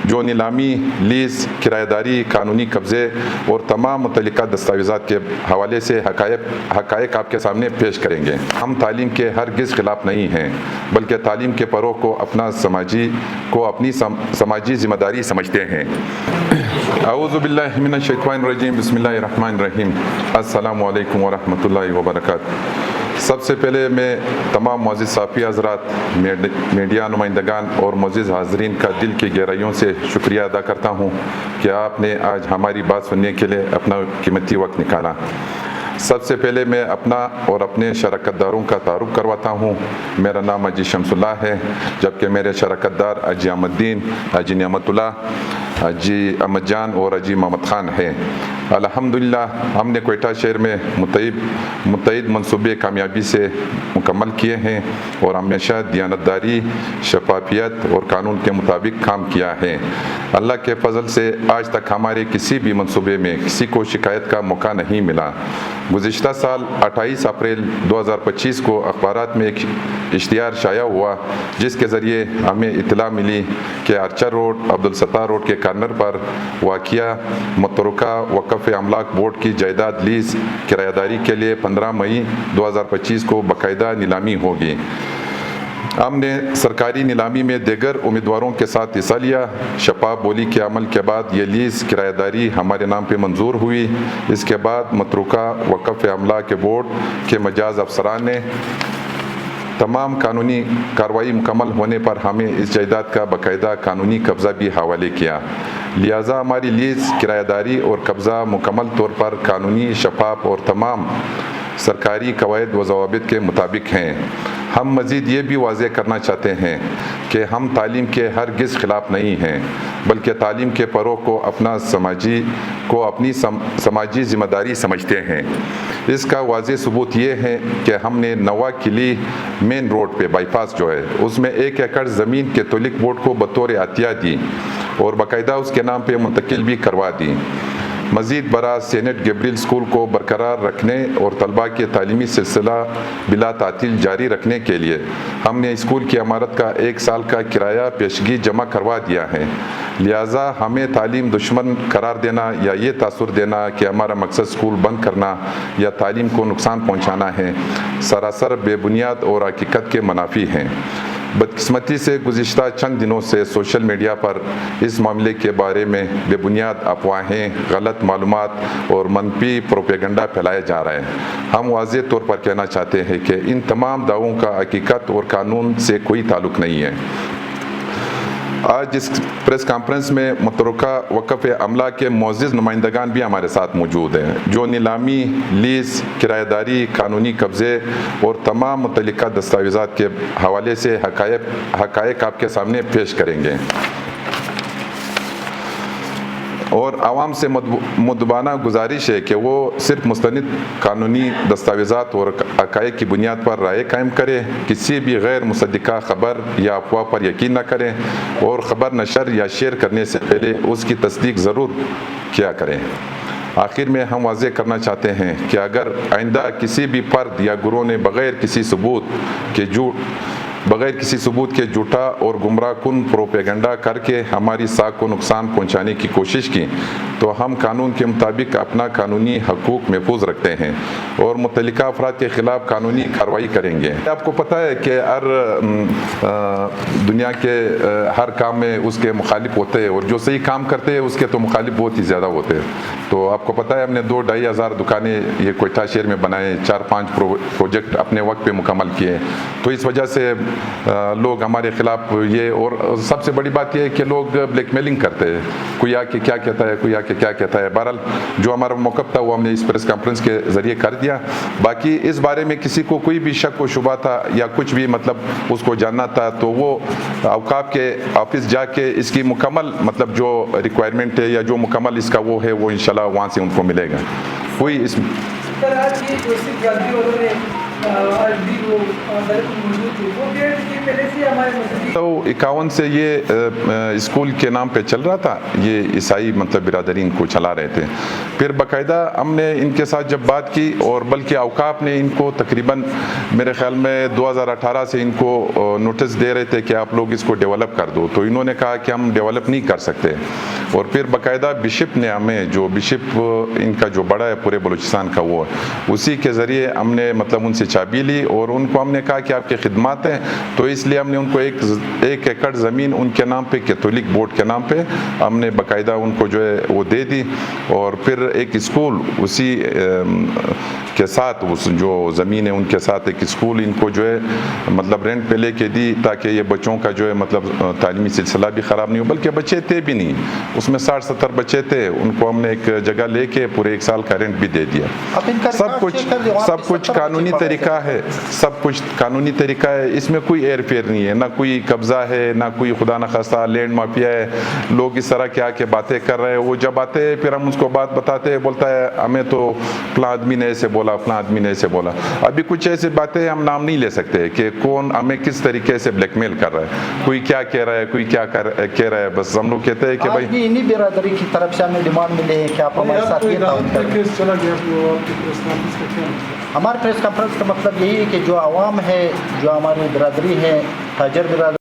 جو نیلامی، لیز، کرایہ داری، قانونی قبضے اور تمام متعلقہ دستاویزات کے حوالے سے حقائق آپ کے سامنے پیش کریں گے۔ ہم تعلیم کے ہرگز خلاف نہیں ہیں، بلکہ تعلیم کے فروغ کو اپنی سماجی ذمہ داری سمجھتے ہیں۔ اعوذ باللہ من الشیطان الرجیم، بسم اللہ الرحمن الرحیم۔ السلام علیکم ورحمۃ اللہ وبرکاتہ۔ سب سے پہلے میں تمام معزز صحافی حضرات، میڈیا نمائندگان اور معزز حاضرین کا دل کی گہرائیوں سے شکریہ ادا کرتا ہوں کہ آپ نے آج ہماری بات سننے کے لیے اپنا قیمتی وقت نکالا۔ سب سے پہلے میں اپنا اور اپنے شراکت داروں کا تعارف کرواتا ہوں۔ میرا نام حاجی شمس اللہ ہے، جبکہ میرے شراکت دار حاجی احمد الدین، حاجی نعمت اللہ، حاجی احمد جان اور حاجی محمد خان ہیں۔ الحمدللہ ہم نے کوئٹہ شہر میں متعدد منصوبے کامیابی سے مکمل کیے ہیں اور ہمیشہ دیانتداری، شفافیت اور قانون کے مطابق کام کیا ہے۔ اللہ کے فضل سے آج تک ہمارے کسی بھی منصوبے میں کسی کو شکایت کا موقع نہیں ملا۔ گزشتہ سال 28 اپریل 2025 کو اخبارات میں ایک اشتہار شائع ہوا جس کے ذریعے ہمیں اطلاع ملی کہ آرچر روڈ، عبدالستار روڈ کے کارنر پر واقع متروکہ وقف املاک بورڈ کی جائیداد لیز کرایہ داری کے لیے 15 مئی 2025 کو باقاعدہ نیلامی ہوگی۔ ہم نے سرکاری نیلامی میں دیگر امیدواروں کے ساتھ حصہ لیا۔ شفاف بولی کے عمل کے بعد یہ لیز کرایہ داری ہمارے نام پہ منظور ہوئی۔ اس کے بعد متروکہ وقف املاک بورڈ کے مجاز افسران نے تمام قانونی کارروائی مکمل ہونے پر ہمیں اس جائیداد کا باقاعدہ قانونی قبضہ بھی حوالے کیا۔ لہٰذا ہماری لیز کرایہ داری اور قبضہ مکمل طور پر قانونی، شفاف اور تمام سرکاری قواعد و ضوابط کے مطابق ہیں۔ ہم مزید یہ بھی واضح کرنا چاہتے ہیں کہ ہم تعلیم کے ہرگز خلاف نہیں ہیں، بلکہ تعلیم کے فروغ کو اپنی سماجی ذمہ داری سمجھتے ہیں۔ اس کا واضح ثبوت یہ ہے کہ ہم نے نوا کلی مین روڈ پہ بائی پاس جو ہے اس میں 1 ایکڑ زمین کے تعلق بورڈ کو بطور عطیہ دی اور باقاعدہ اس کے نام پہ منتقل بھی کروا دی۔ مزید برآں سینٹ گیبریل اسکول کو برقرار رکھنے اور طلباء کے تعلیمی سلسلہ بلا تعطیل جاری رکھنے کے لیے ہم نے اسکول کی عمارت کا 1 سال کا کرایہ پیشگی جمع کروا دیا ہے۔ لہٰذا ہمیں تعلیم دشمن قرار دینا یا یہ تاثر دینا کہ ہمارا مقصد اسکول بند کرنا یا تعلیم کو نقصان پہنچانا ہے، سراسر بے بنیاد اور حقیقت کے منافی ہیں۔ بدقسمتی سے گزشتہ چند دنوں سے سوشل میڈیا پر اس معاملے کے بارے میں بے بنیاد افواہیں، غلط معلومات اور منفی پروپیگنڈا پھیلایا جا رہا ہے۔ ہم واضح طور پر کہنا چاہتے ہیں کہ ان تمام دعووں کا حقیقت اور قانون سے کوئی تعلق نہیں ہے۔ آج اس پریس کانفرنس میں متروکہ وقف املاک کے معزز نمائندگان بھی ہمارے ساتھ موجود ہیں، جو نیلامی، لیز، کرایہ داری، قانونی قبضے اور تمام متعلقہ دستاویزات کے حوالے سے حقائق آپ کے سامنے پیش کریں گے اور عوام سے مؤدبانہ گزارش ہے کہ وہ صرف مستند قانونی دستاویزات اور حقائق کی بنیاد پر رائے قائم کرے، کسی بھی غیر مصدقہ خبر یا افواہ پر یقین نہ کریں اور خبر نشر یا شیئر کرنے سے پہلے اس کی تصدیق ضرور کیا کریں۔ آخر میں ہم واضح کرنا چاہتے ہیں کہ اگر آئندہ کسی بھی فرد یا گروہ نے بغیر کسی ثبوت کے جھوٹا اور گمراہ کن پروپیگنڈا کر کے ہماری ساکھ کو نقصان پہنچانے کی کوشش کی تو ہم قانون کے مطابق اپنا قانونی حقوق محفوظ رکھتے ہیں اور متعلقہ افراد کے خلاف قانونی کارروائی کریں گے۔ آپ کو پتہ ہے کہ ہر دنیا کے ہر کام میں اس کے مخالف ہوتے ہیں اور جو صحیح کام کرتے ہیں اس کے تو مخالف بہت ہی زیادہ ہوتے ہیں۔ تو آپ کو پتہ ہے ہم نے 2-2.5 ہزار دکانیں یہ کوئٹہ شہر میں بنائے، 4-5 پروجیکٹ اپنے وقت پہ مکمل کیے۔ تو اس وجہ سے لوگ ہمارے خلاف یہ، اور سب سے بڑی بات یہ ہے کہ لوگ بلیک میلنگ کرتے ہیں، کوئی آ کے کیا کہتا ہے، کوئی آ کے کیا کہتا ہے۔ بہرحال جو ہمارا موقف تھا وہ ہم نے اس پریس کانفرنس کے ذریعے کر دیا۔ باقی اس بارے میں کسی کو کوئی بھی شک و شبہ تھا یا کچھ بھی اس کو جاننا تھا تو وہ اوقاف کے آفس جا کے اس کی مکمل جو ریکوائرمنٹ ہے یا جو مکمل اس کا وہ ہے وہ انشاءاللہ وہاں سے ان کو ملے گا۔ کوئی اس آج بھی وہ موجود تھے. وہ گیٹ یہ پہلے سے ہمارے مذہبی 1951 سے یہ اسکول کے نام پہ چل رہا تھا. یہ عیسائی مطلب برادری ان کو چلا رہے تھے. پھر باقاعدہ ہم نے ان کے ساتھ جب بات کی اور بلکہ اوقاف نے ان کو تقریباً میرے خیال میں 2018 سے ان کو نوٹس دے رہے تھے کہ آپ لوگ اس کو ڈیولپ کر دو. تو انہوں نے کہا کہ ہم ڈیولپ نہیں کر سکتے. اور پھر باقاعدہ بشپ نے ہمیں جو بشپ ان کا جو بڑا ہے پورے بلوچستان کا وہ اسی کے ذریعے ہم نے مطلب ان سے چابی لی اور ان کو ہم نے کہا کہ آپ کی خدمات ہیں. تو اس لیے ہم نے ان کو ایک ایکڑ زمین ان کے نام پہ کیتھولک بورڈ کے نام پہ ہم نے باقاعدہ ان کو جو ہے وہ دے دی. اور پھر ایک اسکول اسی کے ساتھ اس جو زمین ہے ان کے ساتھ ایک اسکول ان کو جو ہے مطلب رینٹ پہ لے کے دی تاکہ یہ بچوں کا جو ہے مطلب تعلیمی سلسلہ بھی خراب نہیں ہو. بلکہ بچے تھے بھی نہیں, اس میں 60-70 بچے تھے. ان کو ہم نے ایک جگہ لے کے پورے 1 سال کا رینٹ بھی دے دیا. سب کچھ قانونی طریقہ ہے, سب کچھ قانونی طریقہ ہے. اس میں کوئی ہیر پھیر نہیں ہے, نہ کوئی قبضہ ہے, نہ کوئی خدا نخواستہ لینڈ مافیا ہے. لوگ اس طرح کیا کہ باتیں کر رہے ہیں. وہ جب آتے ہیں پھر ہم اس کو بات بتاتے ہیں, بولتا ہے ہمیں تو فلاں آدمی نے ایسے بولا, فلاں آدمی نے ایسے بولا. ابھی کچھ ایسی باتیں ہم نام نہیں لے سکتے کہ کون ہمیں کس طریقے سے بلیک میل کر رہا ہے, کوئی کیا کہہ رہا ہے, کوئی کیا کہہ رہا ہے. بس ہم لوگ کہتے ہیں کہ بھائی انہی برادری کی طرف سے ہمیں ڈیمانڈ ملے ہیں کہ آپ ہمارے ساتھ یہ تعاون کریں. ہمارے پریس کانفرنس کا مطلب یہی ہے کہ جو عوام ہے, جو ہماری برادری ہے, تاجر برادری